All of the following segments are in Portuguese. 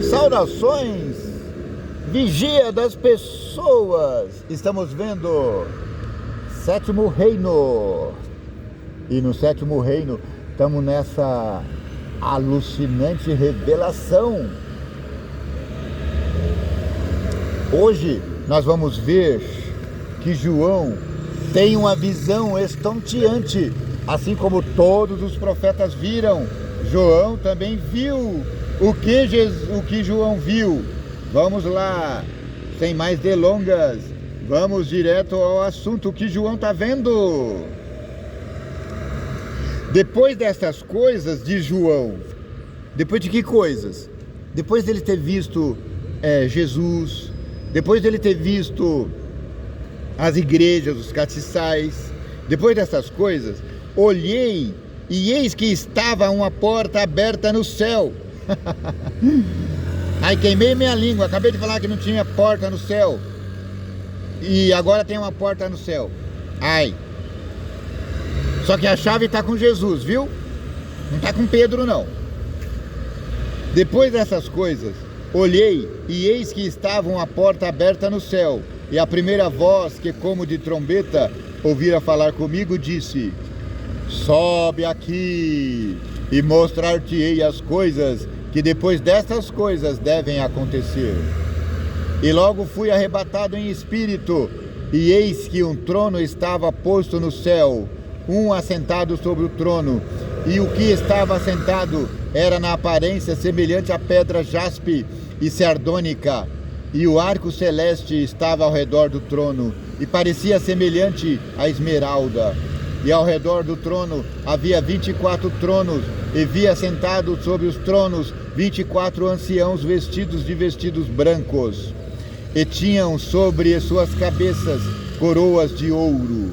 Saudações, vigia das pessoas. Estamos vendo Sétimo Reino. E no Sétimo Reino estamos nessa alucinante revelação. Hoje nós vamos ver que João tem uma visão estonteante, assim como todos os profetas viram. João também viu o que João viu. Vamos lá, sem mais delongas, vamos direto ao assunto. O que João está vendo. Depois dessas coisas de João, depois de que coisas? Depois dele ter visto Jesus, depois dele ter visto as igrejas, os castiçais, depois dessas coisas, olhei e eis que estava uma porta aberta no céu. Ai, queimei minha língua, acabei de falar que não tinha porta no céu e agora tem uma porta no céu. Ai, só que a chave está com Jesus, viu? Não está com Pedro, não. Depois dessas coisas, olhei e eis que estava uma porta aberta no céu, e a primeira voz que como de trombeta ouvira falar comigo disse: sobe aqui e mostrar-te-ei as coisas que depois destas coisas devem acontecer. E logo fui arrebatado em espírito, e eis que um trono estava posto no céu, um assentado sobre o trono, e o que estava assentado era na aparência semelhante à pedra jaspe e sardônica, e o arco celeste estava ao redor do trono, e parecia semelhante à esmeralda. E ao redor do trono havia 24 tronos, e via sentados sobre os tronos 24 anciãos vestidos de vestidos brancos, e tinham sobre suas cabeças coroas de ouro.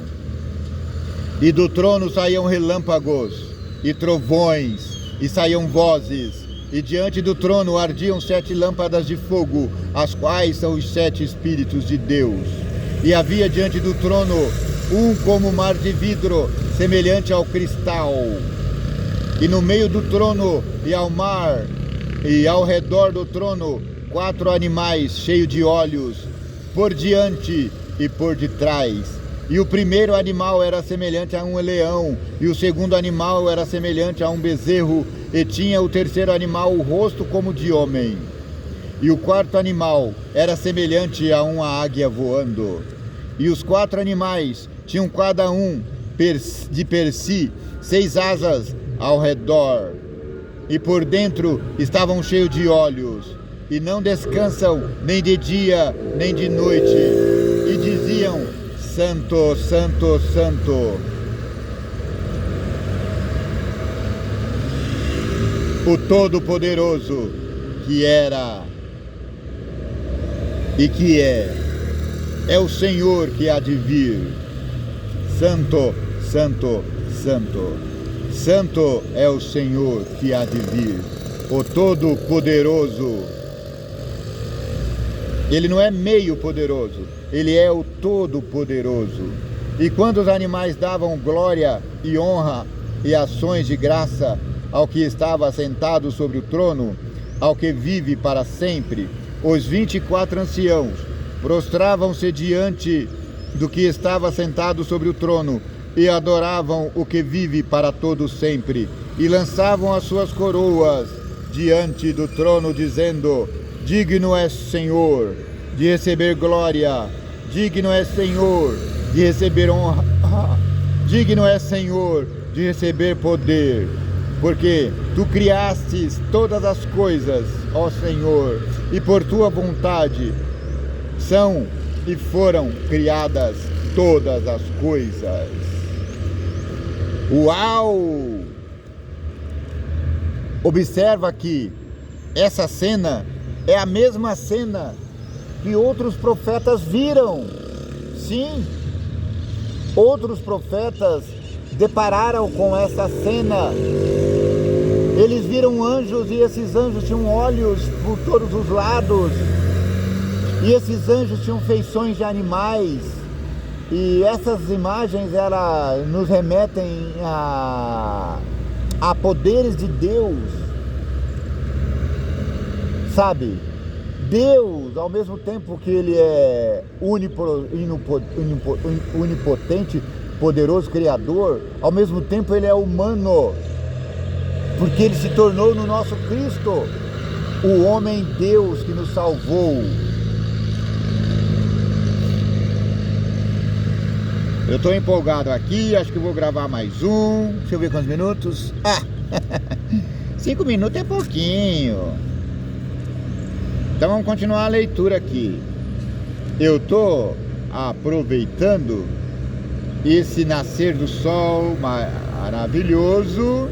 E do trono saíam relâmpagos e trovões, e saíam vozes, e diante do trono ardiam 7 lâmpadas de fogo, as quais são os 7 Espíritos de Deus. E havia diante do trono um como mar de vidro, semelhante ao cristal. E no meio do trono e ao mar, e ao redor do trono, 4 animais cheios de olhos, por diante e por detrás. E o primeiro animal era semelhante a um leão, e o segundo animal era semelhante a um bezerro, e tinha o terceiro animal o rosto como de homem. E o quarto animal era semelhante a uma águia voando. E os 4 animais tinham cada um de per si 6 asas ao redor, e por dentro estavam cheios de olhos, e não descansam nem de dia nem de noite, e diziam: Santo, Santo, Santo, o Todo-Poderoso, que era e que é o Senhor que há de vir. Santo, Santo, Santo, Santo é o Senhor que há de vir, o Todo-Poderoso. Ele não é meio poderoso, ele é o Todo-Poderoso. E quando os animais davam glória e honra e ações de graça ao que estava sentado sobre o trono, ao que vive para sempre, os 24 anciãos prostravam-se diante do que estava sentado sobre o trono, e adoravam o que vive para todo sempre, e lançavam as suas coroas diante do trono, dizendo: digno és, Senhor, de receber glória, digno és, Senhor, de receber honra, digno és, Senhor, de receber poder, porque tu criastes todas as coisas, ó Senhor, e por tua vontade são e foram criadas todas as coisas. Uau! Observa que essa cena é a mesma cena que outros profetas viram. Sim, outros profetas depararam com essa cena. Eles viram anjos, e esses anjos tinham olhos por todos os lados, e esses anjos tinham feições de animais, e essas imagens nos remetem a poderes de Deus. Sabe, Deus, ao mesmo tempo que Ele é onipotente, poderoso, criador, ao mesmo tempo Ele é humano, porque Ele se tornou no nosso Cristo o homem Deus que nos salvou. Eu estou empolgado aqui, acho que vou gravar mais um. Deixa eu ver quantos minutos. 5 minutos é pouquinho. Então vamos continuar a leitura aqui. Eu estou aproveitando esse nascer do sol maravilhoso.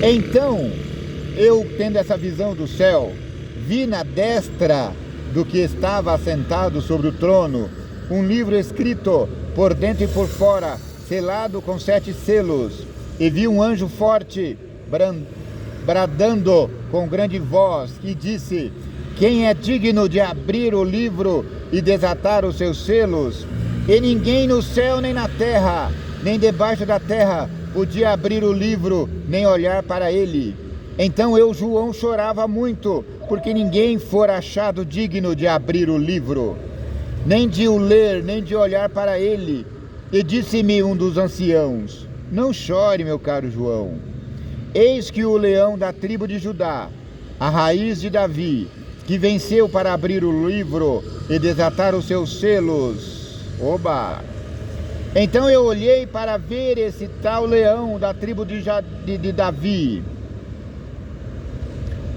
Então, eu tendo essa visão do céu, vi na destra do que estava assentado sobre o trono um livro escrito por dentro e por fora, selado com 7 selos, e vi um anjo forte bradando com grande voz, que disse: quem é digno de abrir o livro e desatar os seus selos? E ninguém no céu, nem na terra, nem debaixo da terra podia abrir o livro, nem olhar para ele. Então eu, João, chorava muito, porque ninguém fora achado digno de abrir o livro, nem de o ler, nem de olhar para ele. E disse-me um dos anciãos: não chore, meu caro João. Eis que o leão da tribo de Judá, a raiz de Davi, que venceu para abrir o livro e desatar os seus selos. Oba! Então eu olhei para ver esse tal leão da tribo de Davi.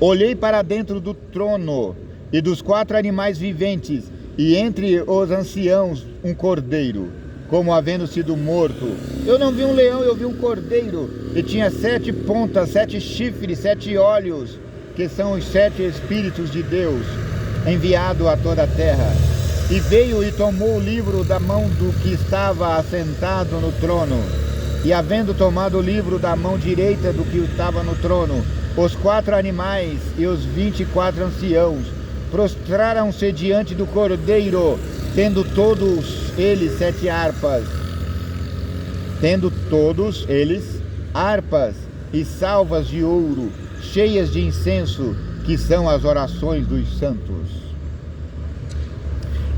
Olhei para dentro do trono e dos 4 animais viventes, e entre os anciãos um cordeiro, como havendo sido morto. Eu não vi um leão, eu vi um cordeiro, e tinha 7 pontas, 7 chifres, 7 olhos, que são os 7 Espíritos de Deus, enviado a toda a terra. E veio e tomou o livro da mão do que estava assentado no trono. E havendo tomado o livro da mão direita do que estava no trono, os 4 animais e os 24 anciãos prostraram-se diante do cordeiro, tendo todos eles 7 harpas. Tendo todos eles harpas e salvas de ouro, cheias de incenso, que são as orações dos santos.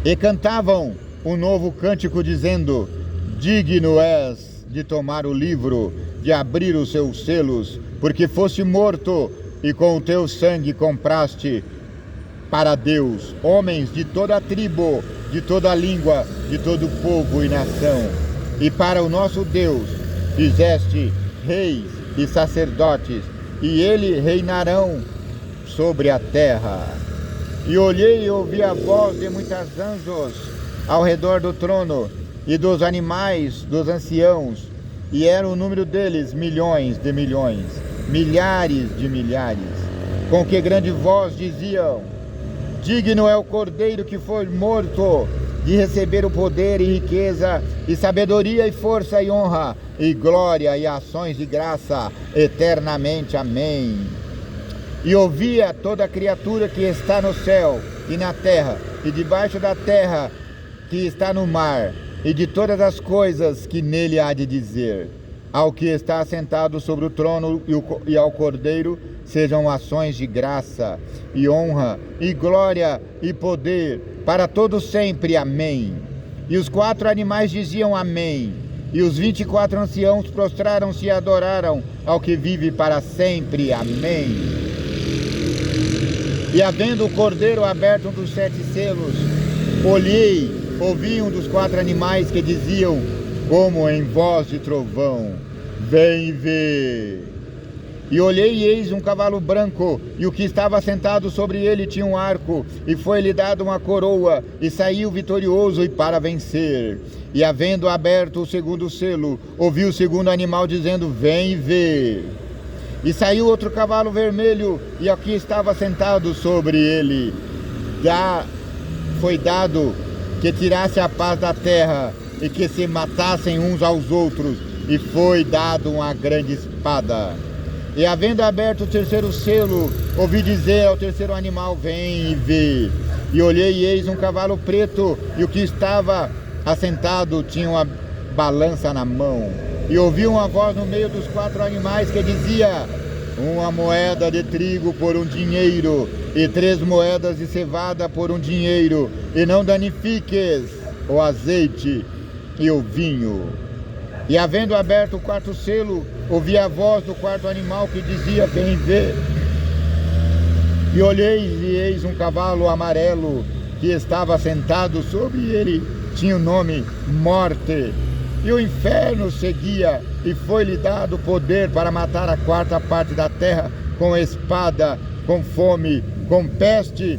E cantavam um novo cântico, dizendo: digno és de tomar o livro, de abrir os seus selos, porque foste morto, e com o teu sangue compraste para Deus homens de toda a tribo, de toda a língua, de todo povo e nação. E para o nosso Deus fizeste reis e sacerdotes, e eles reinarão sobre a terra. E olhei e ouvi a voz de muitos anjos ao redor do trono, e dos animais, dos anciãos, e era o número deles milhões de milhões, milhares de milhares, com que grande voz diziam: digno é o cordeiro que foi morto de receber o poder e riqueza, e sabedoria e força e honra, e glória e ações de graça, eternamente. Amém. E ouvia toda criatura que está no céu e na terra, e debaixo da terra que está no mar, e de todas as coisas que nele há de dizer: ao que está assentado sobre o trono e ao Cordeiro sejam ações de graça, e honra, e glória, e poder, para todos sempre. Amém. E os 4 animais diziam amém, e os 24 anciãos prostraram-se e adoraram ao que vive para sempre. Amém. E havendo o Cordeiro aberto um dos 7 selos, ouvi um dos 4 animais que diziam, como em voz de trovão: vem ver. E olhei, e eis um cavalo branco, e o que estava sentado sobre ele tinha um arco, e foi-lhe dado uma coroa, e saiu vitorioso e para vencer. E havendo aberto o segundo selo, ouvi o segundo animal dizendo: vem ver. E saiu outro cavalo vermelho, e ao que estava sentado sobre ele foi dado que tirasse a paz da terra, e que se matassem uns aos outros, e foi dado uma grande espada. E havendo aberto o terceiro selo, ouvi dizer ao terceiro animal: vem e vê. E olhei e eis um cavalo preto, e o que estava assentado tinha uma balança na mão. E ouvi uma voz no meio dos 4 animais que dizia: uma moeda de trigo por um dinheiro, e 3 moedas de cevada por um dinheiro, e não danifiques o azeite e o vinho. E havendo aberto o 4º selo, ouvi a voz do 4º animal que dizia: vem ver. E olhei e eis um cavalo amarelo que estava sentado, sobre ele tinha o nome Morte. E o inferno seguia, e foi-lhe dado poder para matar a 4ª parte da terra com espada, com fome, com peste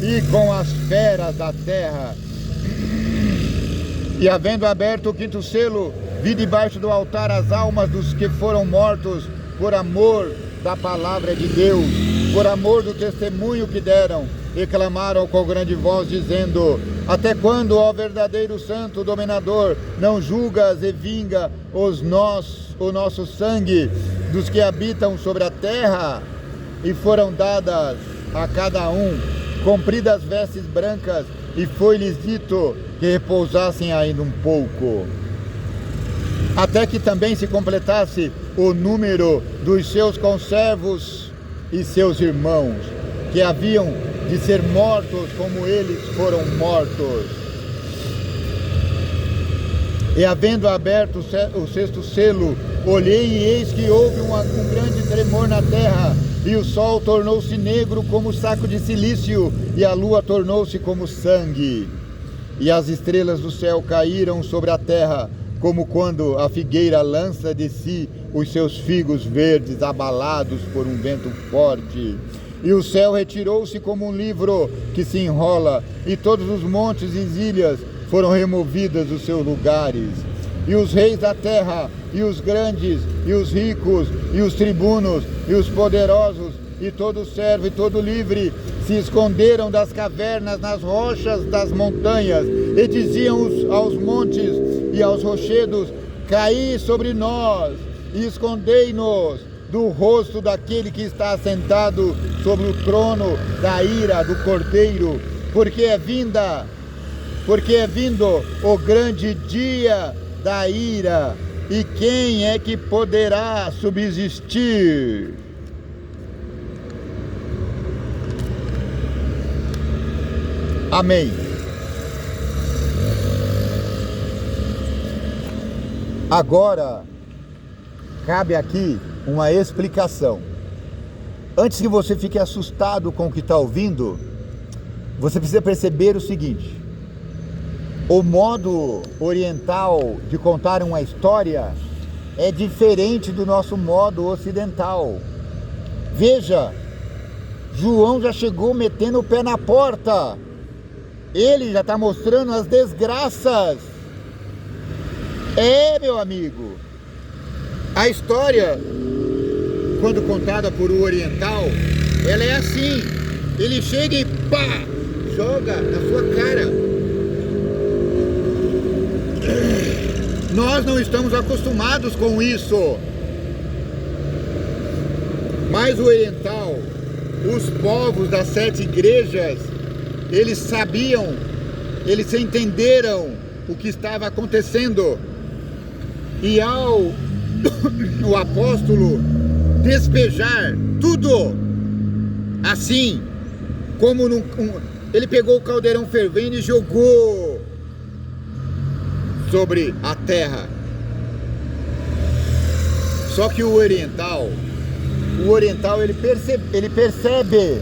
e com as feras da terra. E havendo aberto o 5º selo, vi debaixo do altar as almas dos que foram mortos por amor da palavra de Deus, por amor do testemunho que deram, e clamaram com grande voz, dizendo: até quando, ó verdadeiro santo dominador, não julgas e vinga o nosso sangue dos que habitam sobre a terra? E foram dadas a cada um compridas vestes brancas, e foi-lhes dito que repousassem ainda um pouco, até que também se completasse o número dos seus conservos e seus irmãos, que haviam de ser mortos como eles foram mortos. E havendo aberto o 6º selo, olhei e eis que houve um grande tremor na terra, e o sol tornou-se negro como saco de cilício, e a lua tornou-se como sangue, e as estrelas do céu caíram sobre a terra, como quando a figueira lança de si os seus figos verdes, abalados por um vento forte. E o céu retirou-se como um livro que se enrola, e todos os montes e ilhas foram removidas dos seus lugares. E os reis da terra, e os grandes, e os ricos, e os tribunos, e os poderosos, e todo servo e todo livre, se esconderam das cavernas nas rochas das montanhas, e diziam aos montes e aos rochedos: caí sobre nós, e escondei-nos do rosto daquele que está assentado sobre o trono da ira do Cordeiro, porque é vindo o grande dia da ira, e quem é que poderá subsistir? Amém. Agora, cabe aqui uma explicação. Antes que você fique assustado com o que está ouvindo, você precisa perceber o seguinte: o modo oriental de contar uma história é diferente do nosso modo ocidental. Veja, João já chegou metendo o pé na porta. Ele já está mostrando as desgraças. Meu amigo, a história, quando contada por o oriental, ela é assim: ele chega e pá, joga na sua cara. Nós não estamos acostumados com isso. Mas o oriental, os povos das 7 igrejas, eles sabiam, eles entenderam o que estava acontecendo. E ao o apóstolo despejar tudo assim, como ele pegou o caldeirão fervendo e jogou sobre a terra. Só que o oriental ele percebe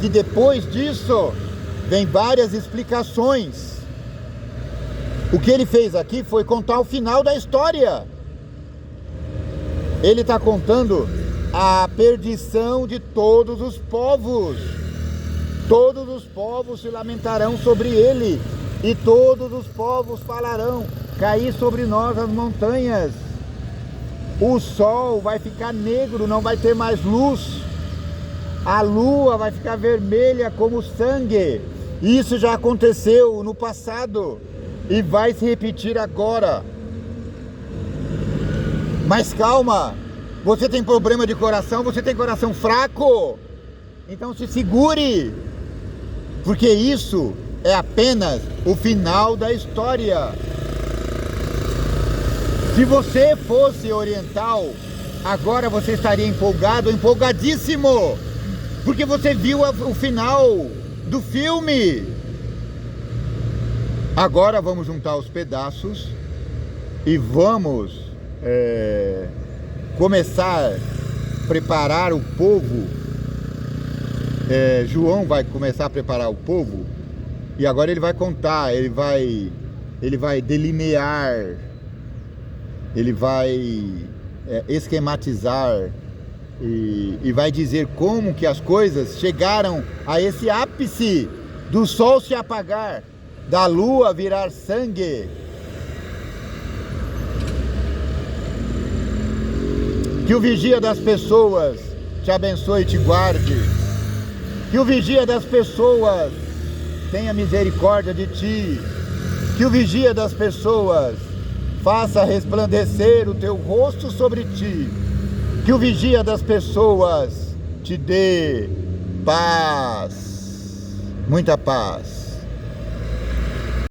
que depois disso vem várias explicações. O que ele fez aqui foi contar o final da história. Ele está contando a perdição de todos os povos. Todos os povos se lamentarão sobre ele, e todos os povos falarão: cair sobre nós as montanhas. O sol vai ficar negro, não vai ter mais luz. A lua vai ficar vermelha como sangue. Isso já aconteceu no passado e vai se repetir agora. Mas calma, Você tem problema de coração, você tem coração fraco. Então se segure, porque isso é apenas o final da história. Se você fosse oriental, agora você estaria empolgado, empolgadíssimo, porque você viu o final do filme. Agora vamos juntar os pedaços e vamos começar a preparar o povo. João vai começar a preparar o povo e agora ele vai contar, ele vai delinear, ele vai esquematizar e vai dizer como que as coisas chegaram a esse ápice do sol se apagar, da lua virar sangue. Que o vigia das pessoas te abençoe e te guarde. Que o vigia das pessoas tenha misericórdia de ti. Que o vigia das pessoas faça resplandecer o teu rosto sobre ti. Que o vigia das pessoas te dê paz, muita paz.